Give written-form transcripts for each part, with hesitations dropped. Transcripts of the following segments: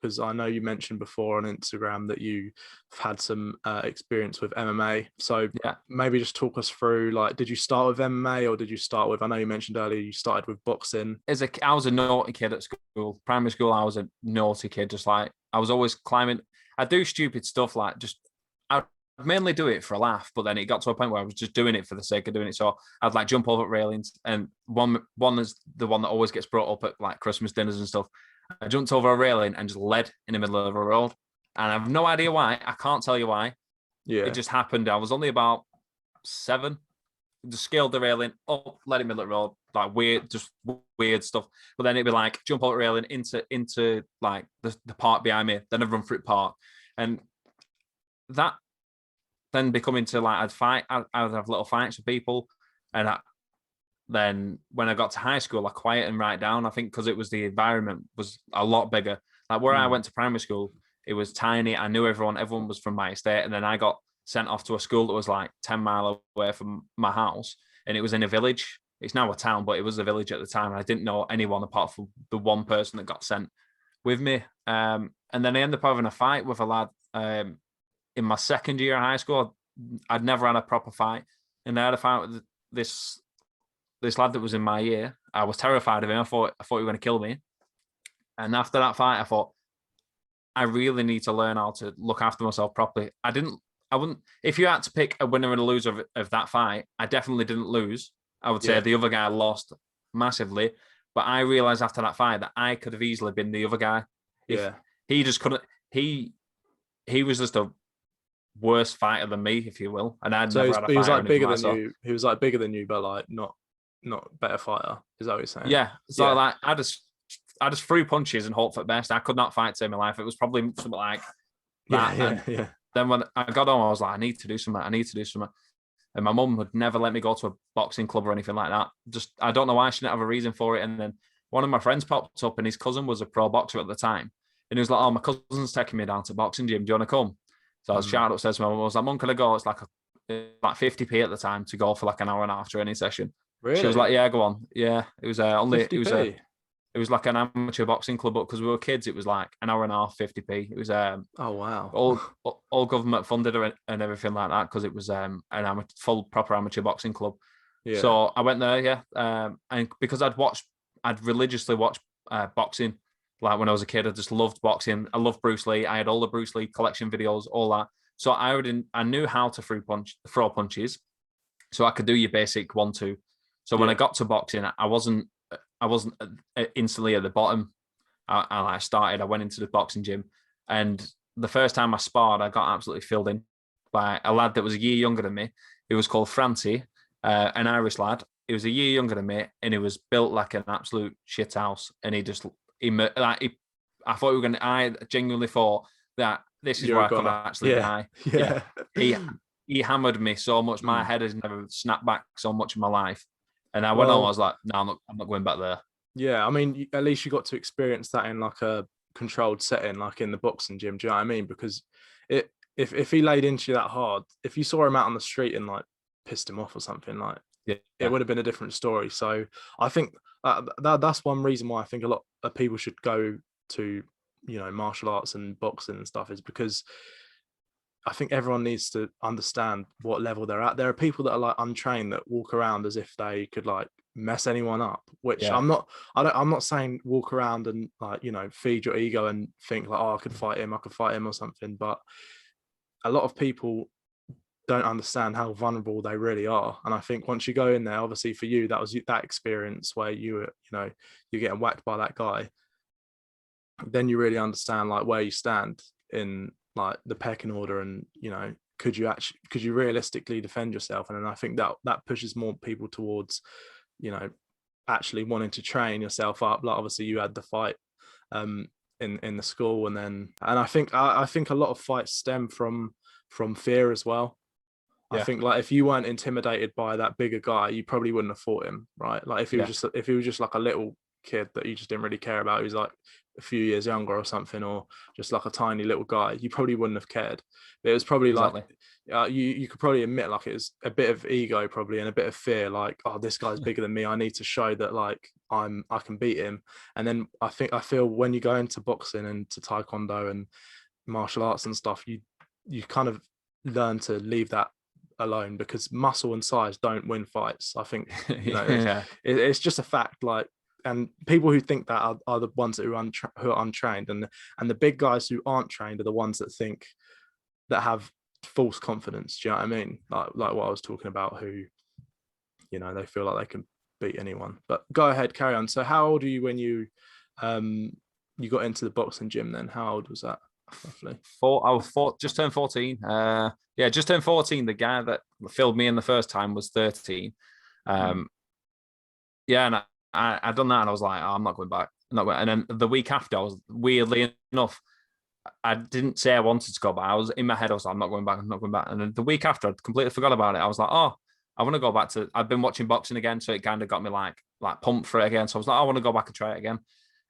because I know you mentioned before on Instagram that you've had some experience with MMA. So Yeah. maybe just talk us through, like, did you start with MMA or did you start with, I know you mentioned earlier you started with boxing. I was a naughty kid at school. Primary school, I was a naughty kid. Just like I was always climbing. I do stupid stuff like just I'd mainly do it for a laugh, but then it got to a point where I was just doing it for the sake of doing it. So I'd like jump over railings, and one is the one that always gets brought up at like Christmas dinners and stuff. I jumped over a railing and just led in the middle of a road, and I have no idea why. I can't tell you why. Yeah. It just happened. I was only about 7. Just scaled the railing up, let it middle of the road, like weird stuff. But then it'd be like jump over railing into like the park behind me, then I'd run through the park. And that then becoming to like I'd have little fights with people. And then when I got to high school, I quiet and write down. I think because it was the environment was a lot bigger. Like where I went to primary school, it was tiny. I knew everyone was from my estate. And then I got sent off to a school that was like 10 miles away from my house, and it was in a village. It's now a town, but it was a village at the time. And I didn't know anyone apart from the one person that got sent with me. And then I ended up having a fight with a lad in my second year of high school. I'd never had a proper fight, and I had a fight with this lad that was in my year. I was terrified of him. I thought he was going to kill me. And after that fight, I thought I really need to learn how to look after myself properly. I wouldn't. If you had to pick a winner and a loser of that fight, I definitely didn't lose. I would say the other guy lost massively. But I realized after that fight that I could have easily been the other guy. If he just couldn't. He was just a worse fighter than me, if you will. And I'd never had a fight. He was like bigger than you. He was like bigger than you, but like not better fighter. Is that what you're saying? Yeah. So like I just threw punches and hope for the best. I could not fight to save my life. It was probably something like that. Yeah. Then when I got home, I was like, I need to do something. And my mum would never let me go to a boxing club or anything like that. Just, I don't know why. She didn't have a reason for it. And then one of my friends popped up, and his cousin was a pro boxer at the time. And he was like, oh, my cousin's taking me down to boxing gym. Do you want to come? So I was shouting upstairs to my mum. I was like, Mum, can I go? It's like 50p at the time to go for like an hour and a half training session. Really? She was like, yeah, go on. Yeah. It was only, 50p? It was like an amateur boxing club, but because we were kids, it was like an hour and a half, 50p. It was oh wow, all government funded and everything like that, because it was an full proper amateur boxing club. Yeah. So I went there, and because I'd religiously watched boxing, like when I was a kid. I just loved boxing. I loved Bruce Lee. I had all the Bruce Lee collection videos, all that. So I knew how to throw punches, so I could do your basic 1-2. So when I got to boxing, I wasn't instantly at the bottom. I went into the boxing gym, and the first time I sparred, I got absolutely filled in by a lad that was a year younger than me. He was called Francie, an Irish lad. He was a year younger than me, and he was built like an absolute shit house. And I genuinely thought that this is where I could actually die. Yeah. He hammered me so much. My head has never snapped back so much in my life. And I went on, I was like, no, I'm not going back there. Yeah, I mean, at least you got to experience that in like a controlled setting, like in the boxing gym. Do you know what I mean? Because if he laid into you that hard, if you saw him out on the street and like pissed him off or something, like it would have been a different story. So I think that's one reason why I think a lot of people should go to, you know, martial arts and boxing and stuff, is because I think everyone needs to understand what level they're at. There are people that are like untrained that walk around as if they could like mess anyone up, which I'm not saying walk around and like, you know, feed your ego and think like, oh, I could fight him or something. But a lot of people don't understand how vulnerable they really are. And I think once you go in there, obviously for you, that was that experience where you're getting whacked by that guy. Then you really understand like where you stand in like the pecking order, and you know, could you realistically defend yourself? And then I think that pushes more people towards, you know, actually wanting to train yourself up. Like obviously you had the fight in the school, and I think a lot of fights stem from fear as well. I think like if you weren't intimidated by that bigger guy, you probably wouldn't have fought him, right? Like if he was just like a little kid that you just didn't really care about, who's like a few years younger or something, or just like a tiny little guy, you probably wouldn't have cared. But it was probably Exactly. like you could probably admit like it was a bit of ego probably and a bit of fear, like, oh, this guy's bigger than me, I need to show that like I can beat him. And then I feel when you go into boxing and to taekwondo and martial arts and stuff, you kind of learn to leave that alone, because muscle and size don't win fights. I think, Yeah. it's just a fact. Like, and people who think that are the ones who are untrained, and the big guys who aren't trained are the ones that have false confidence. Do you know what I mean? Like what I was talking about, who, they feel like they can beat anyone. But go ahead, carry on. So how old are you when you got into the boxing gym then? How old was that roughly? I was just turned 14. Yeah, just turned 14. The guy that filled me in the first time was 13. Yeah, and I done that, and I was like, oh, I'm not going back. And then the week after, I was, weirdly enough, I didn't say I wanted to go back. I was in my head, I was like, I'm not going back. I'm not going back. And then the week after, I completely forgot about it. I was like, oh, I want to go back to. I've been watching boxing again, so it kind of got me like pumped for it again. So I was like, I want to go back and try it again.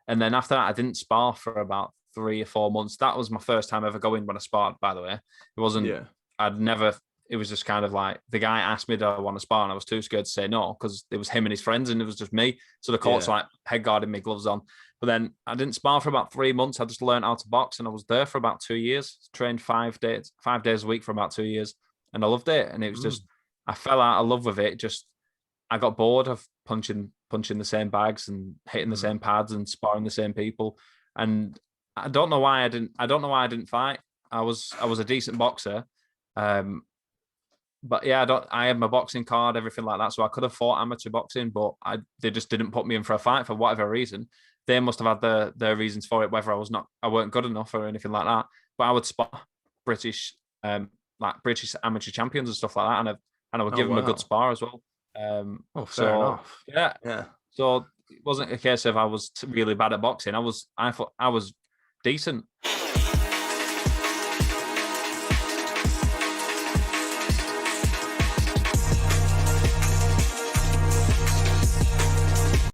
And then after that, I didn't spar for about 3 or 4 months. That was my first time ever going when I sparred, by the way. It wasn't, I'd never, it was just kind of like, the guy asked me, do I want to spar? And I was too scared to say no, because it was him and his friends and it was just me. So the court's like head guarding me, gloves on. But then I didn't spar for about 3 months. I just learned how to box, and I was there for about 2 years, trained 5 days a week for about 2 years. And I loved it. And it was just, I fell out of love with it. Just, I got bored of punching the same bags and hitting the same pads and sparring the same people. And I don't know why I didn't fight. I was a decent boxer. But yeah, I had my boxing card, everything like that. So I could have fought amateur boxing, but they just didn't put me in for a fight for whatever reason. They must have had their reasons for it, whether I weren't good enough or anything like that. But I would spar British amateur champions and stuff like that, and I would give them a good spar as well. Fair enough. Yeah. So it wasn't a case of I was really bad at boxing. I thought I was decent.